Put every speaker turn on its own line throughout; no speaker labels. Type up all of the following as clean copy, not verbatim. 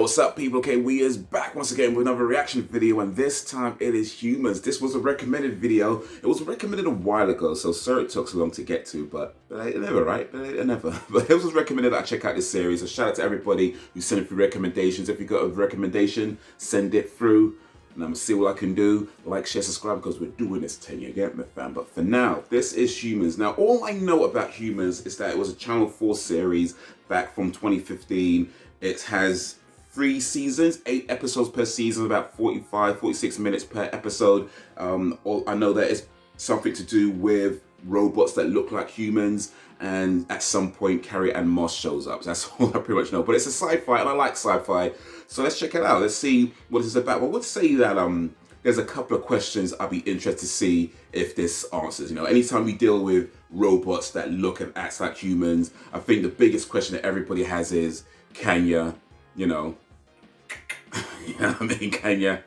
What's up, people? Okay, we is back once again with another reaction video, and this time it is Humans. This was a recommended video. It was recommended a while ago, so sorry it took so long to get to, but never, right? Never. But it was recommended that I check out this series. So shout out to everybody who sent through recommendations. If you got a recommendation, send it through, and I'm gonna see what I can do. Like, share, subscribe, because we're doing this 10 year get me, fam. But for now, this is Humans. Now, all I know about Humans is that it was a Channel 4 series back from 2015. It has 3 seasons, 8 episodes per season, about 46 minutes per episode. I know that it's something to do with robots that look like humans, and at some point Carrie Ann Moss shows up. That's all I pretty much know. But it's a sci-fi, and I like sci-fi, so let's check it out. Let's see what this is about. Well, I would say that there's a couple of questions I'd be interested to see if this answers. You know, anytime we deal with robots that look and act like humans, I think the biggest question that everybody has is, can you know, I mean, can ya?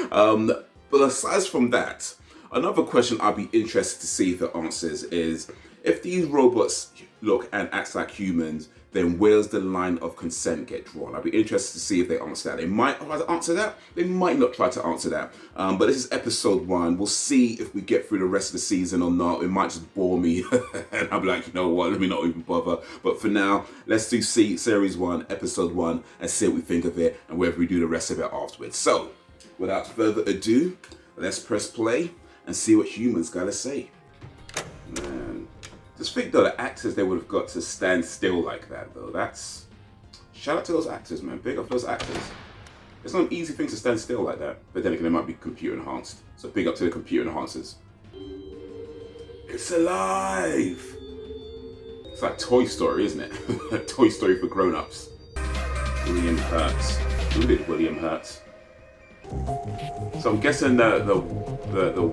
But aside from that, another question I'd be interested to see if it answers is, if these robots look and act like humans, then where's the line of consent get drawn? I'd be interested to see if they answer that. They might try to answer that, they might not try to answer that. But this is episode 1. We'll see if we get through the rest of the season or not. It might just bore me and I'll be like, you know what, let me not even bother. But for now, let's do series 1, episode 1, and see what we think of it and whether we do the rest of it afterwards. So, without further ado, let's press play and see what Humans gotta say. Man. Just think though, the actors they would have got to stand still like that though. That's, shout out to those actors, man. Big up those actors. It's not an easy thing to stand still like that. But then again, it might be computer enhanced. So big up to the computer enhancers. It's alive! It's like Toy Story, isn't it? Toy Story for grown-ups. William Hurt. Who did William Hurt? So I'm guessing the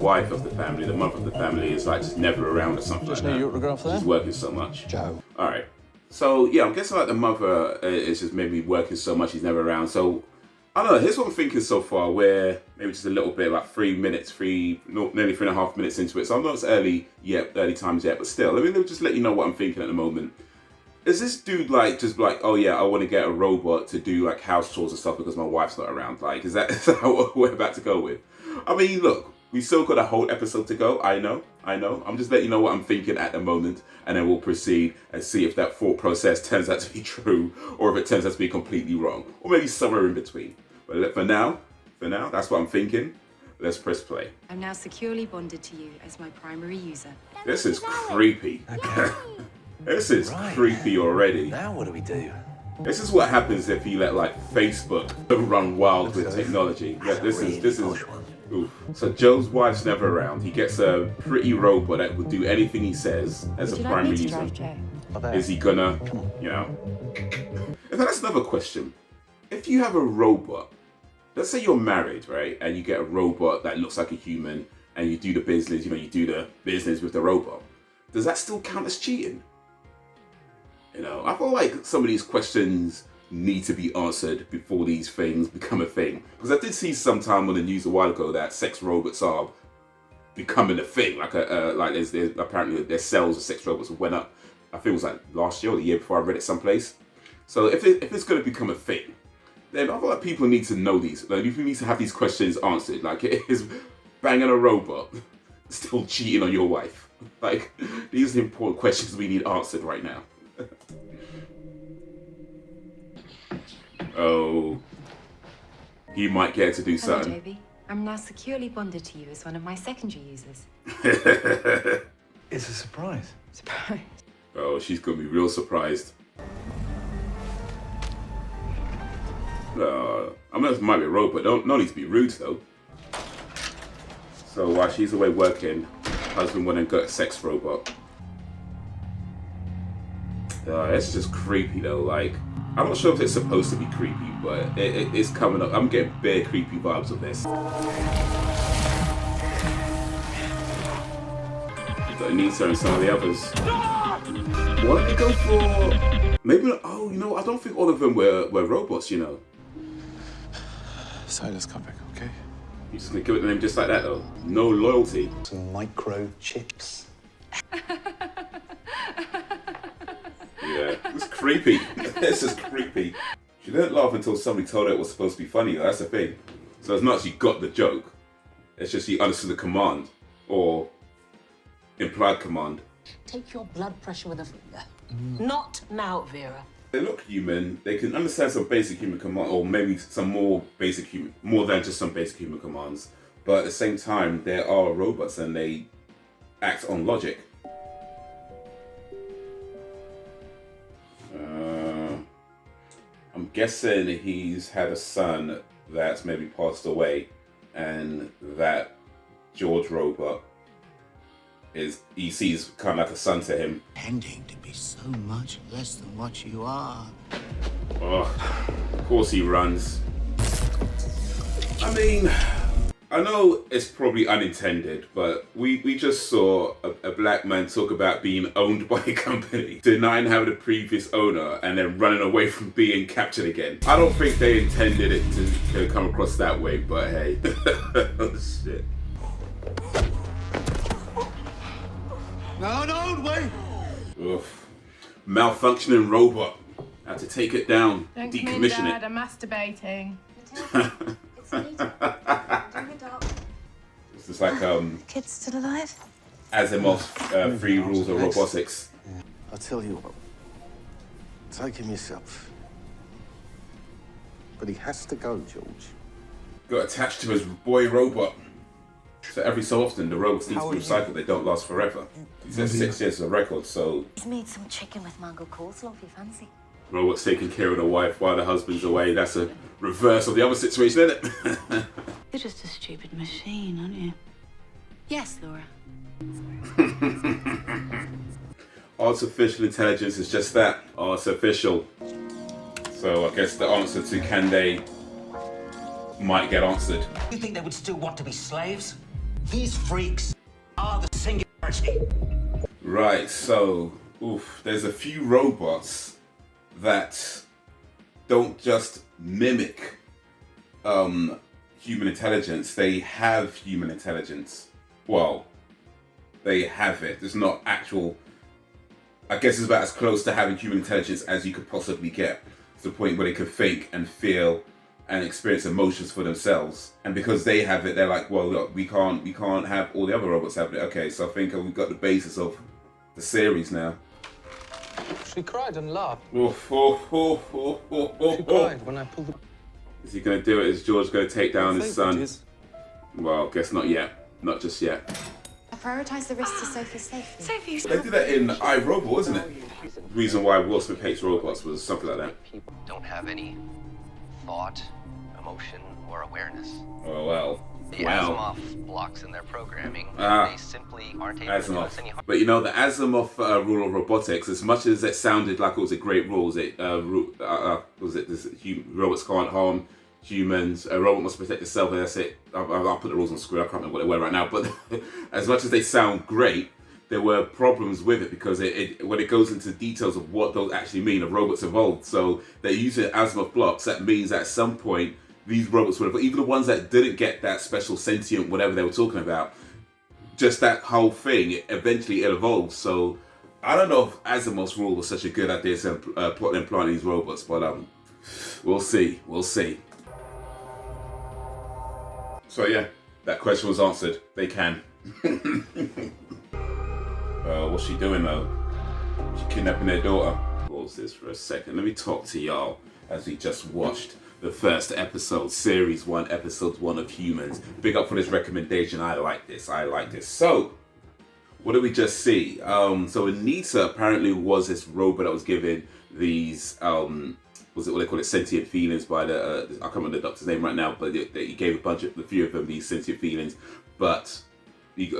wife of the family, the mother of the family, is like just never around or something like that. Your autograph there? She's working so much. Joe. All right. So yeah, I'm guessing like the mother is just maybe working so much she's never around. So I don't know. Here's what I'm thinking so far. Where maybe just a little bit, like nearly 3.5 minutes into it. So I'm not as early times yet, but still, let me just let you know what I'm thinking at the moment. Is this dude like just like, oh yeah, I want to get a robot to do like house chores and stuff because my wife's not around? Like, is that what we're about to go with? I mean, look, we still got a whole episode to go. I know. I'm just letting you know what I'm thinking at the moment, and then we'll proceed and see if that thought process turns out to be true or if it turns out to be completely wrong, or maybe somewhere in between. But for now, that's what I'm thinking. Let's press play.
I'm now securely bonded to you as my primary user.
This is creepy. Okay. This is creepy already.
Now what do we do?
This is what happens if you let like Facebook run wild with technology. Yeah, this is oof. So Joe's wife's never around. He gets a pretty robot that will do anything he says as a primary user. Is he gonna, you know? And that's another question. If you have a robot, let's say you're married, right? And you get a robot that looks like a human and you do the business, you do the business with the robot. Does that still count as cheating? You know, I feel like some of these questions need to be answered before these things become a thing. Because I did see sometime on the news a while ago that sex robots are becoming a thing. Like, there's apparently their sales of sex robots went up. I think it was like last year or the year before. I read it someplace. So if it's going to become a thing, then I feel like people need to know these. Like, people need to have these questions answered. Like, is banging a robot still cheating on your wife? Like, these are the important questions we need answered right now. Oh, he might get to do something.
Hello, Joby. I'm now securely bonded to you as one of my secondary users.
It's a surprise.
Surprise.
Oh, she's gonna be real surprised. I mean, it might be a robot. No need to be rude though. So while she's away working, husband went and got a sex robot. It's just creepy though. Like, I'm not sure if it's supposed to be creepy, but it's coming up. I'm getting bare creepy vibes of this. Got Anita and some of the others. What did they go for? Maybe not. Oh, you know, I don't think all of them were robots. You know.
Silas, come back, okay?
You're just gonna give it to them just like that though. No loyalty.
Some microchips.
Yeah, it's creepy. This is creepy. She didn't laugh until somebody told her it was supposed to be funny. That's the thing. So it's not she got the joke. It's just she understood the command or implied command.
Take your blood pressure with a finger. Not now, Vera.
They look human. They can understand some basic human command, or maybe some more basic human, more than just some basic human commands. But at the same time, they are robots and they act on logic. I'm guessing he's had a son that's maybe passed away, and that George robot he sees kind of like a son to him.
Pretending to be so much less than what you are.
Oh, of course he runs. I mean, I know it's probably unintended, but we just saw a black man talk about being owned by a company, denying having a previous owner, and then running away from being captured again. I don't think they intended it to come across that way, but hey. Oh, shit.
No, wait!
Oof. Malfunctioning robot. Had to take it down,
Don't come in,
decommission
Dad.
it.
I'm masturbating.
It's Anita. Doing a dog.
This is like
Kid's still alive?
Asimov's 3 rules of robotics.
I'll tell you what. Take him yourself. But he has to go, George.
Got attached to his boy robot. So every so often the robots need to be recycled. They don't last forever. He says 6 years is a record, so
He's made some chicken with mango coleslaw if you fancy.
robots taking care of the wife while the husband's away. That's a reverse of the other situation, isn't it?
You're just a stupid machine, aren't you? Yes, Laura.
Artificial intelligence is just that, artificial. So I guess the answer to can they might get answered.
You think they would still want to be slaves? These freaks are the singularity.
Right, so there's a few robots that don't just mimic human intelligence, they have human intelligence. Well, they have it. It's not actual. I guess it's about as close to having human intelligence as you could possibly get. To the point where they can think and feel and experience emotions for themselves. And because they have it, they're like, well, look, we can't have all the other robots having it. Okay, so I think we've got the basis of the series now.
She cried and laughed.
She
Cried when I pulled the...
Is he going to do it? Is George going to take down his son? Well, guess not yet. Not just yet.
I prioritise the risk to Sophie's safety.
Sophie's
They did that in iRobot, wasn't it? The reason why Will Smith hates robots was something like that.
Don't have any thought, emotion, or awareness.
Oh, well.
The
Wow.
Asimov blocks in their programming,
Ah.
they simply aren't able to do us any
Asimov.
harm.
But you know, the Asimov rule of robotics, as much as it sounded like it was a great rule, robots can't harm humans, a robot must protect itself, and that's it. I'll put the rules on the screen, I can't remember what they were right now, but as much as they sound great, there were problems with it because when it goes into details of what those actually mean, the robots evolved. So they're using Asimov blocks. That means at some point these robots would have, even the ones that didn't get that special sentient whatever they were talking about, just that whole thing, eventually it evolves. So I don't know if Asimov's rule was such a good idea to implant these robots, but we'll see. So yeah, that question was answered. They can. What's she doing though? She kidnapping their daughter. Pause this for a second. Let me talk to y'all as we just watched the first episode, series 1, episode 1 of Humans. Big up for this recommendation. I like this. So, what did we just see? So Anita apparently was this robot that was given these was it what they call it, sentient feelings by the I can't remember the doctor's name right now, but he gave a few of them these sentient feelings, but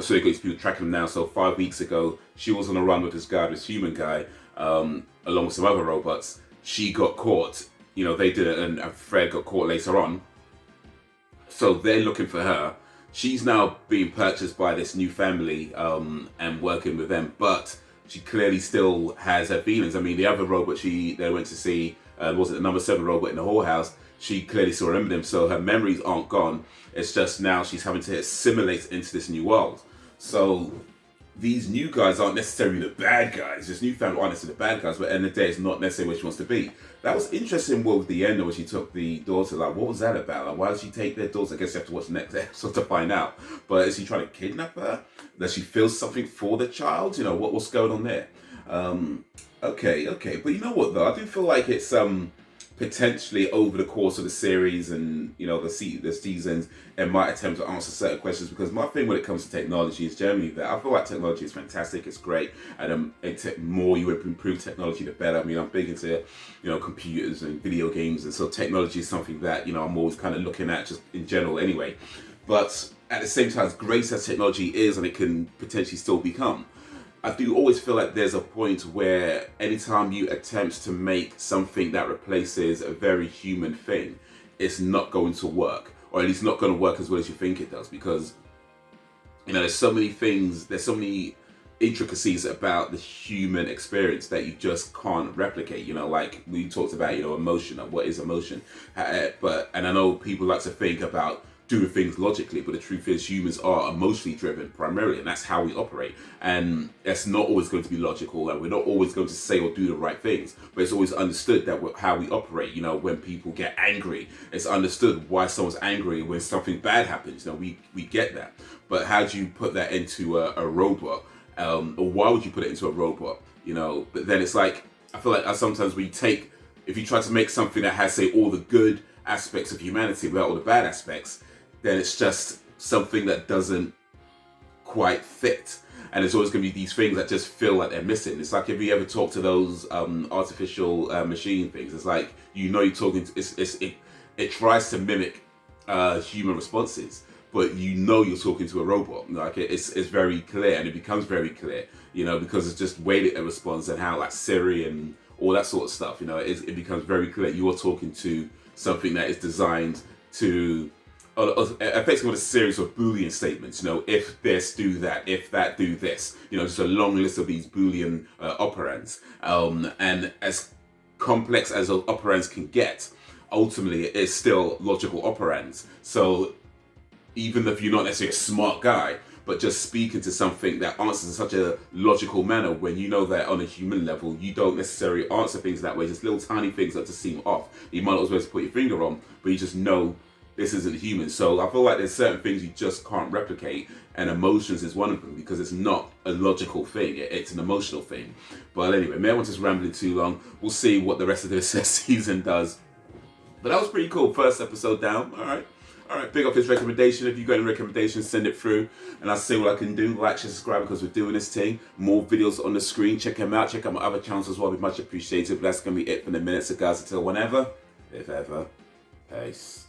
so they got these people tracking them now. So 5 weeks ago, she was on a run with this human guy, along with some other robots. She got caught. You know, they did it, and Fred got caught later on. So they're looking for her. She's now being purchased by this new family and working with them, but she clearly still has her feelings. I mean, the other robot they went to see, was it the number 7 robot in the whorehouse? She clearly still remembered him, so her memories aren't gone. It's just now she's having to assimilate into this new world. So these new guys aren't necessarily the bad guys. This new family aren't necessarily the bad guys, but at the end of the day, it's not necessarily where she wants to be. That was interesting with the end when she took the daughter. Like, what was that about? Like, why did she take their daughter? I guess you have to watch the next episode to find out. But is she trying to kidnap her? Does she feel something for the child? You know, what's going on there? Okay. But you know what, though? I do feel like it's potentially over the course of the series and, you know, the seasons, it might attempt to answer certain questions, because my thing when it comes to technology is generally that I feel like technology is fantastic, it's great, and the more you improve technology, the better. I mean, I'm big into, you know, computers and video games, and so technology is something that, you know, I'm always kind of looking at just in general anyway. But at the same time, as great as technology is, and it can potentially still become, I do always feel like there's a point where anytime you attempt to make something that replaces a very human thing, it's not going to work, or at least not going to work as well as you think it does, because, you know, there's so many things, there's so many intricacies about the human experience that you just can't replicate. You know, like we talked about, you know, emotion, and what is emotion, and I know people like to think about doing things logically, but the truth is humans are emotionally driven primarily, and that's how we operate, and it's not always going to be logical, and we're not always going to say or do the right things, but it's always understood that how we operate. You know, when people get angry, it's understood why someone's angry when something bad happens. You know, we get that, but how do you put that into a robot, or why would you put it into a robot? You know, but then it's like, I feel like sometimes if you try to make something that has, say, all the good aspects of humanity without all the bad aspects, then it's just something that doesn't quite fit. And there's always going to be these things that just feel like they're missing. It's like if you ever talk to those artificial machine things, it's like, you know, you're talking to, it tries to mimic human responses, but you know you're talking to a robot. Like it's very clear, and it becomes very clear, you know, because it's just the way that it responds, and how, like, Siri and all that sort of stuff, you know, it becomes very clear you are talking to something that is designed to effectively with a series of Boolean statements. You know, if this, do that; if that, do this. You know, just a long list of these Boolean operands, and as complex as those operands can get, ultimately it is still logical operands. So even if you're not necessarily a smart guy, but just speaking to something that answers in such a logical manner, when you know that on a human level you don't necessarily answer things that way, just little tiny things that just seem off, you might not as well put your finger on, but you just know this isn't human. So I feel like there's certain things you just can't replicate, and emotions is one of them, because it's not a logical thing, it's an emotional thing. But anyway, maybe I wasn't just rambling too long. We'll see what the rest of this season does. But that was pretty cool. First episode down. All right, big up this recommendation. If you've got any recommendations, send it through, and I'll see what I can do. Like, share, subscribe, because we're doing this thing. More videos on the screen. Check them out. Check out my other channels as well. It'd be much appreciated. But that's going to be it for the minute. So guys, until whenever, if ever, peace.